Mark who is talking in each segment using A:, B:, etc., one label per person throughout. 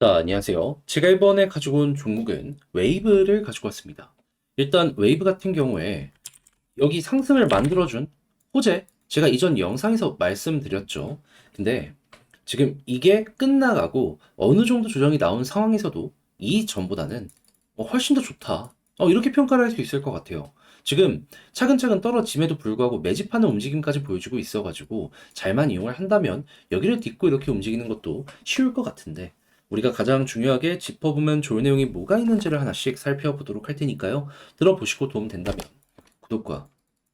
A: 자, 안녕하세요. 제가 이번에 가지고 온 종목은 웨이브를 가지고 왔습니다. 일단 웨이브 같은 경우에 여기 상승을 만들어준 호재, 제가 이전 영상에서 말씀드렸죠. 근데 지금 이게 끝나가고 어느 정도 조정이 나온 상황에서도 이전보다는 훨씬 더 좋다. 이렇게 평가를 할 수 있을 것 같아요. 지금 차근차근 떨어짐에도 불구하고 매집하는 움직임까지 보여주고 있어가지고 잘만 이용을 한다면 여기를 딛고 이렇게 움직이는 것도 쉬울 것 같은데 우리가 가장 중요하게 짚어보면 좋을 내용이 뭐가 있는지를 하나씩 살펴보도록 할 테니까요. 들어보시고 도움 된다면 구독과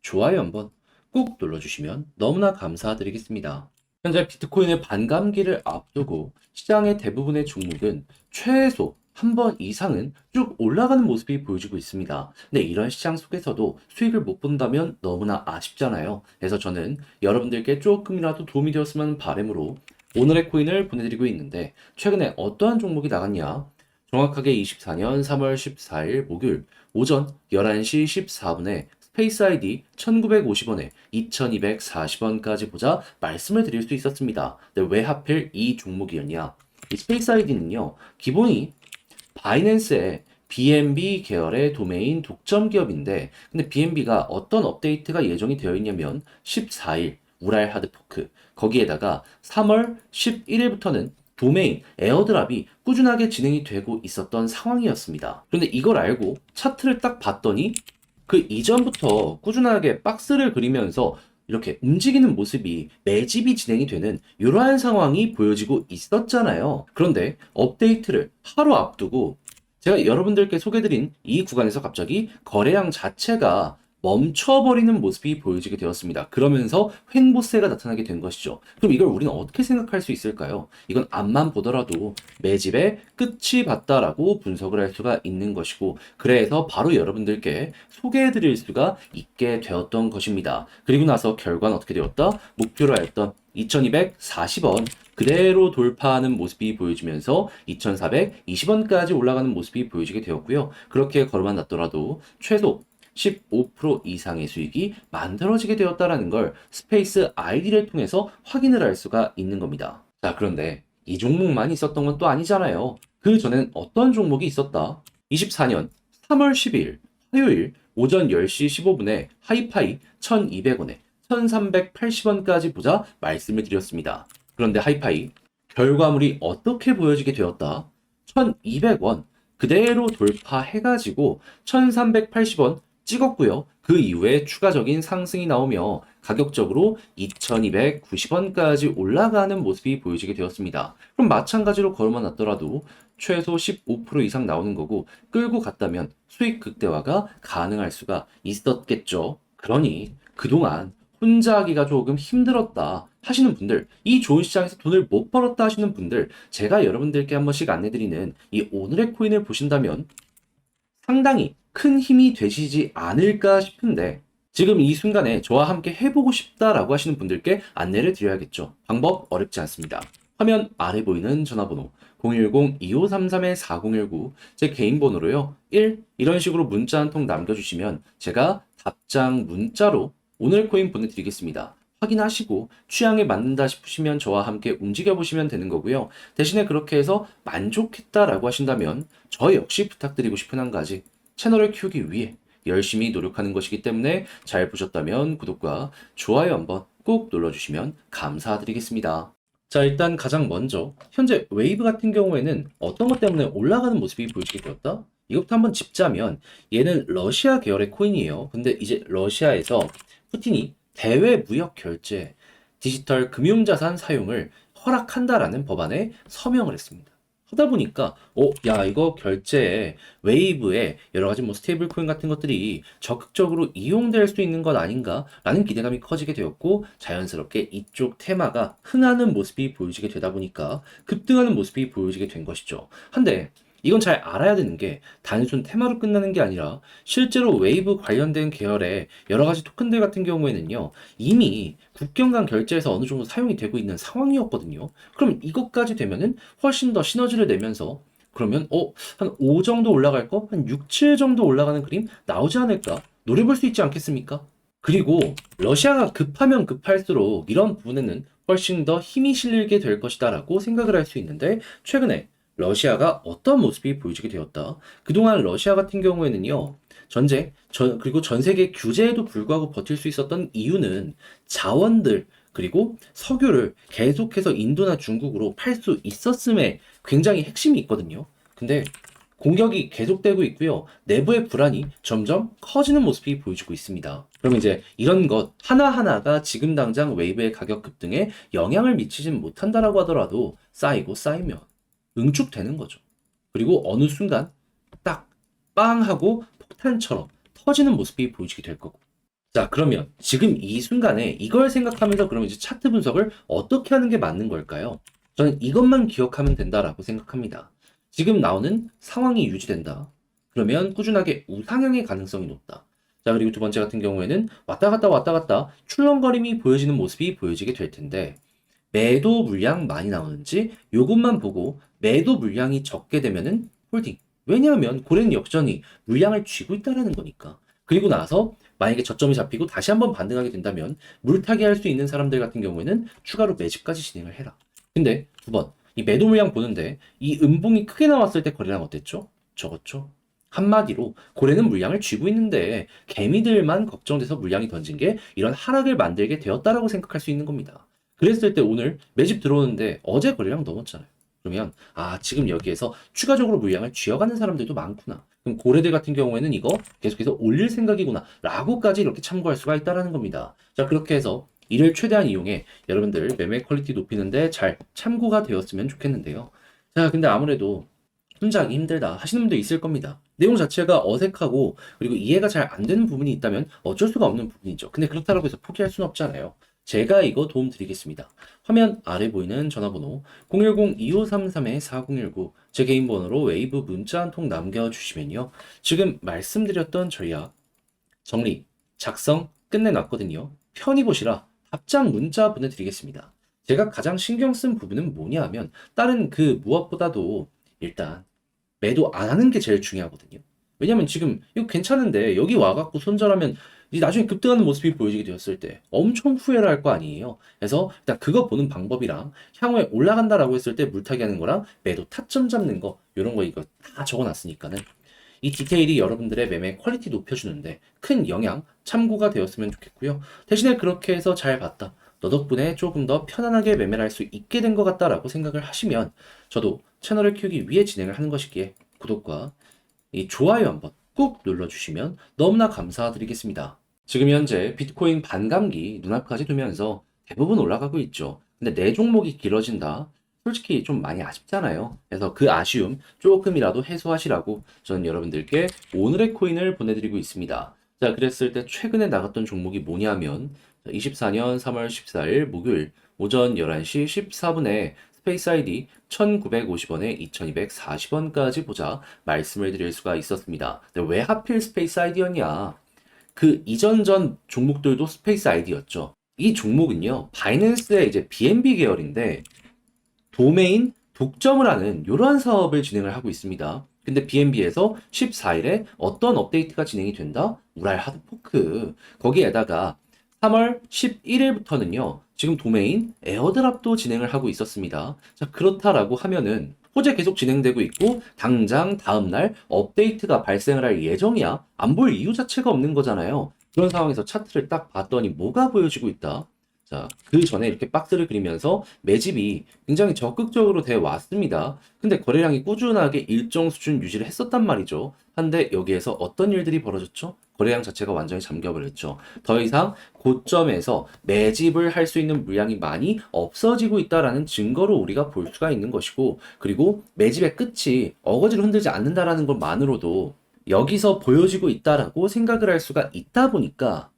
A: 좋아요 한번 꾹 눌러주시면 너무나 감사드리겠습니다. 현재 비트코인의 반감기를 앞두고 시장의 대부분의 종목은 최소 한 번 이상은 쭉 올라가는 모습이 보여지고 있습니다. 근데 이런 시장 속에서도 수익을 못 본다면 너무나 아쉽잖아요. 그래서 저는 여러분들께 조금이라도 도움이 되었으면 하는 바람으로 오늘의 코인을 보내드리고 있는데 최근에 어떠한 종목이 나갔냐? 정확하게 24년 3월 14일 목요일 오전 11시 14분에 스페이스 아이디 1950원에 2240원까지 보자 말씀을 드릴 수 있었습니다. 근데 왜 하필 이 종목이었냐? 이 스페이스 아이디는요, 기본이 바이낸스의 BNB 계열의 도메인 독점 기업인데, 근데 BNB가 어떤 업데이트가 예정이 되어 있냐면 14일 우랄 하드 포크, 거기에다가 3월 11일부터는 도메인 에어드랍이 꾸준하게 진행이 되고 있었던 상황이었습니다. 그런데 이걸 알고 차트를 딱 봤더니 그 이전부터 꾸준하게 박스를 그리면서 이렇게 움직이는 모습이 매집이 진행이 되는 이러한 상황이 보여지고 있었잖아요. 그런데 업데이트를 하루 앞두고 제가 여러분들께 소개드린 이 구간에서 갑자기 거래량 자체가 멈춰버리는 모습이 보여지게 되었습니다. 그러면서 횡보세가 나타나게 된 것이죠. 그럼 이걸 우리는 어떻게 생각할 수 있을까요? 이건 앞만 보더라도 매집의 끝이 봤다라고 분석을 할 수가 있는 것이고, 그래서 바로 여러분들께 소개해드릴 수가 있게 되었던 것입니다. 그리고 나서 결과는 어떻게 되었다? 목표로 했던 2240원 그대로 돌파하는 모습이 보여지면서 2420원까지 올라가는 모습이 보여지게 되었고요. 그렇게 걸어만 놨더라도 최소 15% 이상의 수익이 만들어지게 되었다라는 걸 스페이스 아이디를 통해서 확인을 할 수가 있는 겁니다. 자, 그런데 이 종목만 있었던 건 또 아니잖아요. 그 전엔 어떤 종목이 있었다? 24년 3월 10일 화요일 오전 10시 15분에 하이파이 1200원에 1380원까지 보자 말씀을 드렸습니다. 그런데 하이파이 결과물이 어떻게 보여지게 되었다? 1200원 그대로 돌파해가지고 1380원 찍었고요. 그 이후에 추가적인 상승이 나오며 가격적으로 2290원까지 올라가는 모습이 보여지게 되었습니다. 그럼 마찬가지로 걸어만 놨더라도 최소 15% 이상 나오는 거고 끌고 갔다면 수익 극대화가 가능할 수가 있었겠죠. 그러니 그동안 혼자 하기가 조금 힘들었다 하시는 분들, 이 좋은 시장에서 돈을 못 벌었다 하시는 분들, 제가 여러분들께 한 번씩 안내드리는 이 오늘의 코인을 보신다면 상당히 큰 힘이 되시지 않을까 싶은데, 지금 이 순간에 저와 함께 해보고 싶다라고 하시는 분들께 안내를 드려야겠죠. 방법 어렵지 않습니다. 화면 아래 보이는 전화번호 010-2533-4019 제 개인 번호로요. 1 이런 식으로 문자 한 통 남겨주시면 제가 답장 문자로 오늘 코인 보내드리겠습니다. 확인하시고 취향에 맞는다 싶으시면 저와 함께 움직여 보시면 되는 거고요. 대신에 그렇게 해서 만족했다라고 하신다면 저 역시 부탁드리고 싶은 한 가지, 채널을 키우기 위해 열심히 노력하는 것이기 때문에 잘 보셨다면 구독과 좋아요 한번 꼭 눌러주시면 감사드리겠습니다. 자, 일단 가장 먼저 현재 웨이브 같은 경우에는 어떤 것 때문에 올라가는 모습이 보여지게 되었다? 이것부터 한번 짚자면 얘는 러시아 계열의 코인이에요. 근데 이제 러시아에서 푸틴이 대외 무역 결제, 디지털 금융자산 사용을 허락한다라는 법안에 서명을 했습니다. 하다 보니까 야, 이거 결제에 웨이브에 여러 가지 뭐 스테이블 코인 같은 것들이 적극적으로 이용될 수 있는 것 아닌가라는 기대감이 커지게 되었고, 자연스럽게 이쪽 테마가 흥하는 모습이 보여지게 되다 보니까 급등하는 모습이 보여지게 된 것이죠. 한데 이건 잘 알아야 되는 게 단순 테마로 끝나는 게 아니라 실제로 웨이브 관련된 계열의 여러 가지 토큰들 같은 경우에는요, 이미 국경 간 결제에서 어느 정도 사용이 되고 있는 상황이었거든요. 그럼 이것까지 되면은 훨씬 더 시너지를 내면서 그러면 한 5 정도 올라갈 거, 한 6, 7 정도 올라가는 그림 나오지 않을까? 노려볼 수 있지 않겠습니까? 그리고 러시아가 급하면 급할수록 이런 부분에는 훨씬 더 힘이 실리게 될 것이다라고 생각을 할 수 있는데, 최근에 러시아가 어떤 모습이 보여지게 되었다. 그동안 러시아 같은 경우에는요, 그리고 전 세계 규제에도 불구하고 버틸 수 있었던 이유는 자원들, 그리고 석유를 계속해서 인도나 중국으로 팔 수 있었음에 굉장히 핵심이 있거든요. 근데 공격이 계속되고 있고요. 내부의 불안이 점점 커지는 모습이 보여지고 있습니다. 그럼 이제 이런 것 하나하나가 지금 당장 웨이브의 가격 급등에 영향을 미치진 못한다라고 하더라도 쌓이고 쌓이면 응축되는 거죠. 그리고 어느 순간 딱 빵 하고 폭탄처럼 터지는 모습이 보여지게 될 거고. 자, 그러면 지금 이 순간에 이걸 생각하면서 그러면 이제 차트 분석을 어떻게 하는 게 맞는 걸까요? 저는 이것만 기억하면 된다라고 생각합니다. 지금 나오는 상황이 유지된다. 그러면 꾸준하게 우상향의 가능성이 높다. 자, 그리고 두 번째 같은 경우에는 왔다 갔다 출렁거림이 보여지는 모습이 보여지게 될 텐데, 매도 물량 많이 나오는지 요것만 보고 매도 물량이 적게 되면은 홀딩. 왜냐하면 고래는 역전이 물량을 쥐고 있다라는 거니까. 그리고 나서 만약에 저점이 잡히고 다시 한번 반등하게 된다면 물타기 할 수 있는 사람들 같은 경우에는 추가로 매집까지 진행을 해라. 근데 두 번, 이 매도 물량 보는데 이 음봉이 크게 나왔을 때 거래량 어땠죠? 적었죠? 한마디로 고래는 물량을 쥐고 있는데 개미들만 걱정돼서 물량이 던진 게 이런 하락을 만들게 되었다라고 생각할 수 있는 겁니다. 그랬을 때 오늘 매집 들어오는데 어제 거래량 넘었잖아요. 그러면 지금 여기에서 추가적으로 물량을 쥐어가는 사람들도 많구나. 그럼 고래들 같은 경우에는 이거 계속해서 올릴 생각이구나 라고까지 이렇게 참고할 수가 있다라는 겁니다. 자, 그렇게 해서 이를 최대한 이용해 여러분들 매매 퀄리티 높이는데 잘 참고가 되었으면 좋겠는데요. 자, 근데 아무래도 혼자 하기 힘들다 하시는 분도 있을 겁니다. 내용 자체가 어색하고 그리고 이해가 잘 안 되는 부분이 있다면 어쩔 수가 없는 부분이죠. 근데 그렇다고 해서 포기할 수는 없잖아요. 제가 이거 도움 드리겠습니다. 화면 아래 보이는 전화번호 010-2533-4019 제 개인 번호로 웨이브 문자 한 통 남겨주시면요. 지금 말씀드렸던 전략 정리, 작성 끝내놨거든요. 편히 보시라 답장 문자 보내드리겠습니다. 제가 가장 신경 쓴 부분은 뭐냐 하면 다른 그 무엇보다도 일단 매도 안 하는 게 제일 중요하거든요. 왜냐면 지금 이거 괜찮은데 여기 와갖고 손절하면 이제 나중에 급등하는 모습이 보여지게 되었을 때 엄청 후회를 할 거 아니에요. 그래서 일단 그거 보는 방법이랑 향후에 올라간다라고 했을 때 물타기 하는 거랑 매도 타점 잡는 거 이런 거 이거 다 적어놨으니까는 이 디테일이 여러분들의 매매 퀄리티 높여주는데 큰 영향 참고가 되었으면 좋겠고요. 대신에 그렇게 해서 잘 봤다. 너 덕분에 조금 더 편안하게 매매를 할 수 있게 된 것 같다라고 생각을 하시면 저도 채널을 키우기 위해 진행을 하는 것이기에 구독과 이 좋아요 한번 꾹 눌러주시면 너무나 감사드리겠습니다. 지금 현재 비트코인 반감기 눈앞까지 두면서 대부분 올라가고 있죠. 근데 내 종목이 길어진다. 솔직히 좀 많이 아쉽잖아요. 그래서 그 아쉬움 조금이라도 해소하시라고 저는 여러분들께 오늘의 코인을 보내드리고 있습니다. 자, 그랬을 때 최근에 나갔던 종목이 뭐냐면 24년 3월 14일 목요일 오전 11시 14분에 스페이스 아이디 1950원에 2240원까지 보자 말씀을 드릴 수가 있었습니다. 근데 왜 하필 스페이스 아이디였냐? 그 이전 전 종목들도 스페이스 아이디였죠. 이 종목은요, 바이낸스의 이제 BNB 계열인데 도메인 독점을 하는 이러한 사업을 진행을 하고 있습니다. 근데 BNB에서 14일에 어떤 업데이트가 진행이 된다? 우랄 하드포크. 거기에다가 3월 11일부터는요, 지금 도메인 에어드랍도 진행을 하고 있었습니다. 자, 그렇다라고 하면은 호재 계속 진행되고 있고 당장 다음날 업데이트가 발생을 할 예정이야. 안 볼 이유 자체가 없는 거잖아요. 그런 상황에서 차트를 딱 봤더니 뭐가 보여지고 있다? 자, 그 전에 이렇게 박스를 그리면서 매집이 굉장히 적극적으로 돼 왔습니다. 근데 거래량이 꾸준하게 일정 수준 유지를 했었단 말이죠. 한데 여기에서 어떤 일들이 벌어졌죠? 거래량 자체가 완전히 잠겨버렸죠. 더 이상 고점에서 매집을 할 수 있는 물량이 많이 없어지고 있다라는 증거로 우리가 볼 수가 있는 것이고, 그리고 매집의 끝이 어거지로 흔들지 않는다라는 것만으로도 여기서 보여지고 있다라고 생각을 할 수가 있다 보니까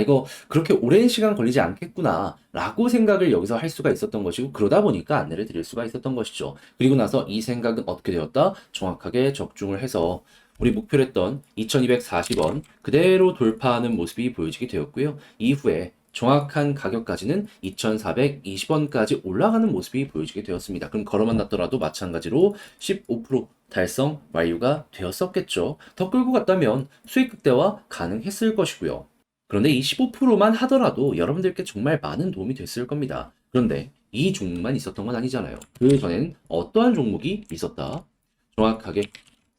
A: 이거 그렇게 오랜 시간 걸리지 않겠구나 라고 생각을 여기서 할 수가 있었던 것이고, 그러다 보니까 안내를 드릴 수가 있었던 것이죠. 그리고 나서 이 생각은 어떻게 되었다? 정확하게 적중을 해서 우리 목표로 했던 2240원 그대로 돌파하는 모습이 보여지게 되었고요. 이후에 정확한 가격까지는 2420원까지 올라가는 모습이 보여지게 되었습니다. 그럼 걸어만 놨더라도 마찬가지로 15% 달성 완료가 되었었겠죠. 더 끌고 갔다면 수익 극대화 가능했을 것이고요. 그런데 이 15%만 하더라도 여러분들께 정말 많은 도움이 됐을 겁니다. 그런데 이 종목만 있었던 건 아니잖아요. 그 전엔 어떠한 종목이 있었다? 정확하게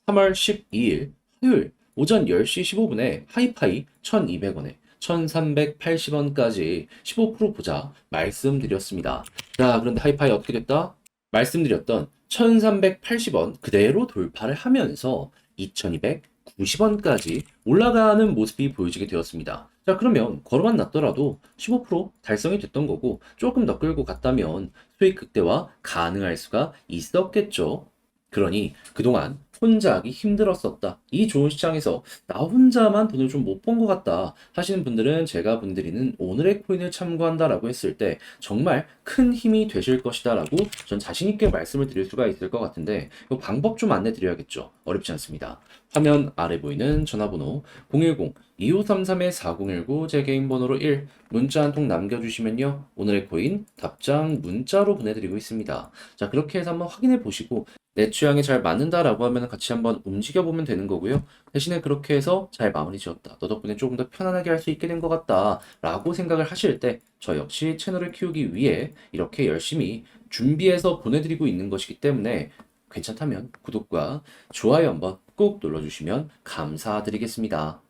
A: 3월 12일 화요일 오전 10시 15분에 하이파이 1200원에 1380원까지 15% 보자 말씀드렸습니다. 자, 그런데 하이파이 어떻게 됐다? 말씀드렸던 1380원 그대로 돌파를 하면서 2290원까지 올라가는 모습이 보여지게 되었습니다. 자, 그러면 걸어만 놨더라도 15% 달성이 됐던 거고 조금 더 끌고 갔다면 수익 극대화 가능할 수가 있었겠죠. 그러니 그동안 혼자 하기 힘들었었다. 이 좋은 시장에서 나 혼자만 돈을 좀 못 번 것 같다 하시는 분들은 제가 분들이는 오늘의 코인을 참고한다라고 했을 때 정말 큰 힘이 되실 것이다라고 전 자신 있게 말씀을 드릴 수가 있을 것 같은데 이 방법 좀 안내 드려야겠죠. 어렵지 않습니다. 화면 아래 보이는 전화번호 010-2533-4019 제 개인 번호로 1 문자 한 통 남겨주시면요. 오늘의 코인 답장 문자로 보내드리고 있습니다. 자, 그렇게 해서 한번 확인해 보시고 내 취향에 잘 맞는다라고 하면 같이 한번 움직여 보면 되는 거고요. 대신에 그렇게 해서 잘 마무리 지었다. 너 덕분에 조금 더 편안하게 할 수 있게 된 것 같다. 라고 생각을 하실 때 저 역시 채널을 키우기 위해 이렇게 열심히 준비해서 보내드리고 있는 것이기 때문에 괜찮다면 구독과 좋아요 한번 꼭 눌러주시면 감사드리겠습니다.